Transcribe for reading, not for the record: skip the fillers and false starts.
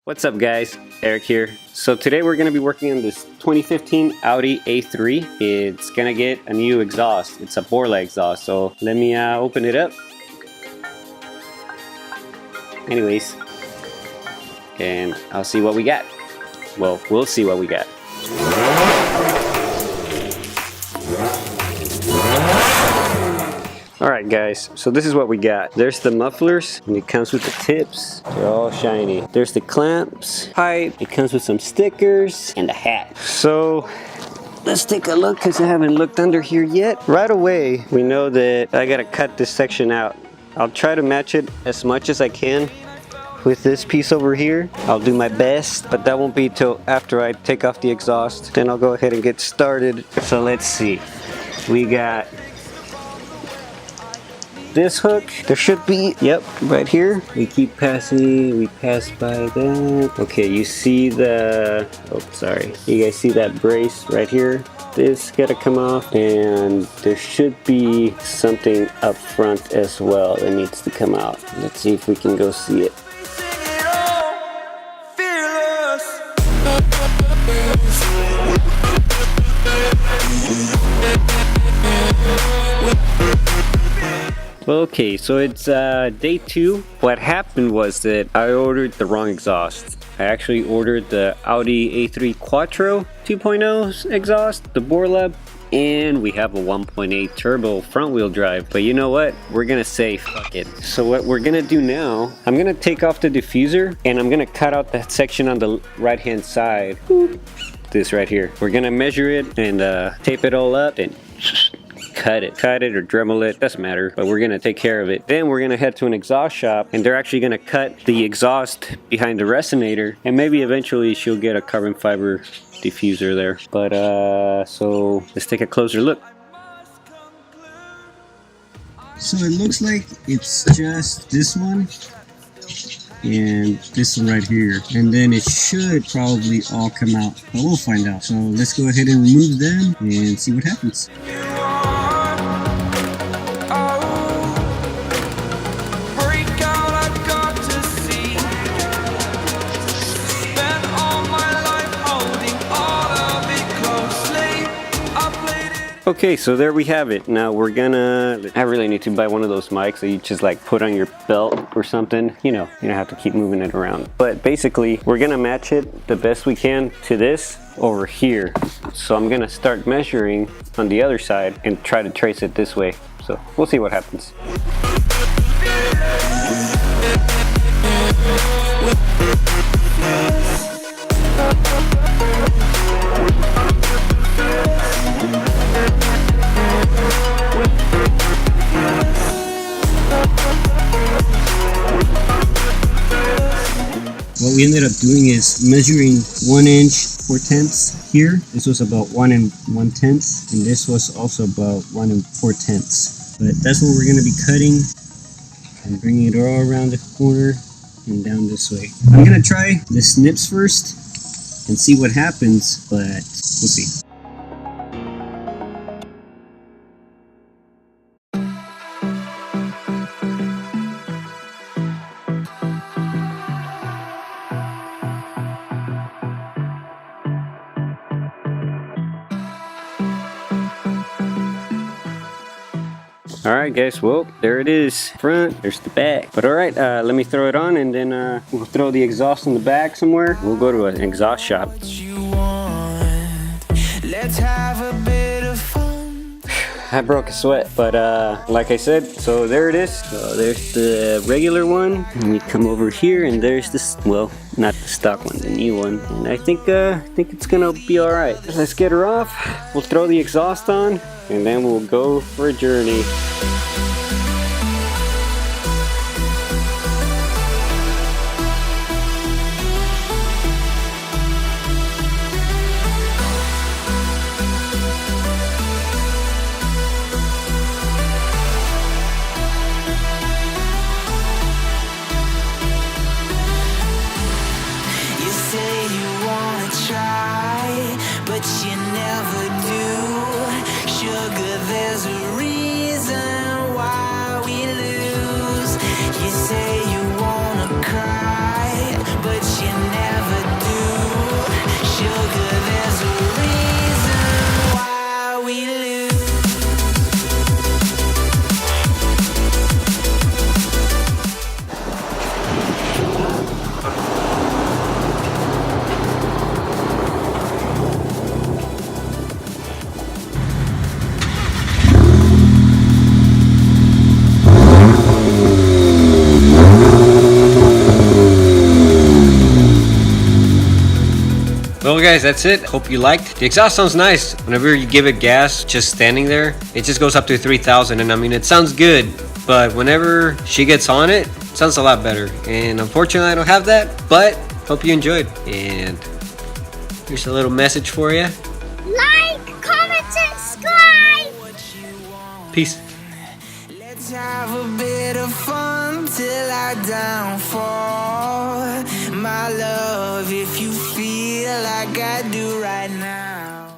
What's up guys, Eric here. So today we're going to be working on this 2015 Audi A3. It's going to get a new exhaust. It's a Borla exhaust. So let me open it up. Anyways, and I'll see what we got. Well, we'll see what we got. Alright guys, so this is what we got. There's the mufflers, and it comes with the tips. They're all shiny. There's the clamps, pipe, it comes with some stickers, and a hat. So, let's take a look because I haven't looked under here yet. Right away, we know that I gotta cut this section out. I'll try to match it as much as I can with this piece over here. I'll do my best, but that won't be till after I take off the exhaust. Then I'll go ahead and get started. So let's see. We got this hook. There should be, yep, right here. We keep passing, we pass by that. Okay, you see the, oh sorry, you guys see that brace right here? This gotta come off, and there should be something up front as well that needs to come out. Let's see if we can go see it. Okay, so it's day 2. What happened was that I ordered the wrong exhaust. I actually ordered the Audi A3 Quattro 2.0 exhaust, the Borla, and we have a 1.8 turbo front wheel drive. But you know what? We're gonna say fuck it. So what we're gonna do now, I'm gonna take off the diffuser and I'm gonna cut out that section on the right hand side. This right here. We're gonna measure it and tape it all up and cut it or Dremel it, doesn't matter, but we're gonna take care of it. Then we're gonna head to an exhaust shop and they're actually gonna cut the exhaust behind the resonator, and maybe eventually she'll get a carbon fiber diffuser there. But so let's take a closer look. So it looks like it's just this one and this one right here, and then it should probably all come out, but we'll find out. So let's go ahead and remove them and see what happens. Okay, so there we have it. Now we're gonna, I really need to buy one of those mics that you just like put on your belt or something. You don't have to keep moving it around. But basically, we're gonna match it the best we can to this over here. So I'm gonna start measuring on the other side and try to trace it this way. So we'll see what happens. What we ended up doing is measuring 1 inch 4/10 here. This was about 1 1/10, and this was also about 1 4/10. But that's what we're going to be cutting and bringing it all around the corner and down this way. I'm going to try the snips first and see what happens, but we'll see. Alright guys, well there it is. Front, there's the back. But alright, let me throw it on and then we'll throw the exhaust in the back somewhere. We'll go to an exhaust shop. Let's have a bit of fun. I broke a sweat, but like I said, so there it is. So there's the regular one, and we come over here and there's this, well, not the stock one, the new one. And I think it's gonna be alright. Let's get her off. We'll throw the exhaust on and then we'll go for a journey. But you never do. Sugar, there's a reason why we lose. You say you wanna cry, but you never guys, that's it. Hope you liked. The exhaust sounds nice. Whenever you give it gas, just standing there, it just goes up to 3,000. And I mean, it sounds good. But whenever she gets on it, it sounds a lot better. And unfortunately, I don't have that. But hope you enjoyed. And here's a little message for you. Like, comment, subscribe. Peace. Let's have a bit of fun till I downfall. My love, if you feel like I do right now.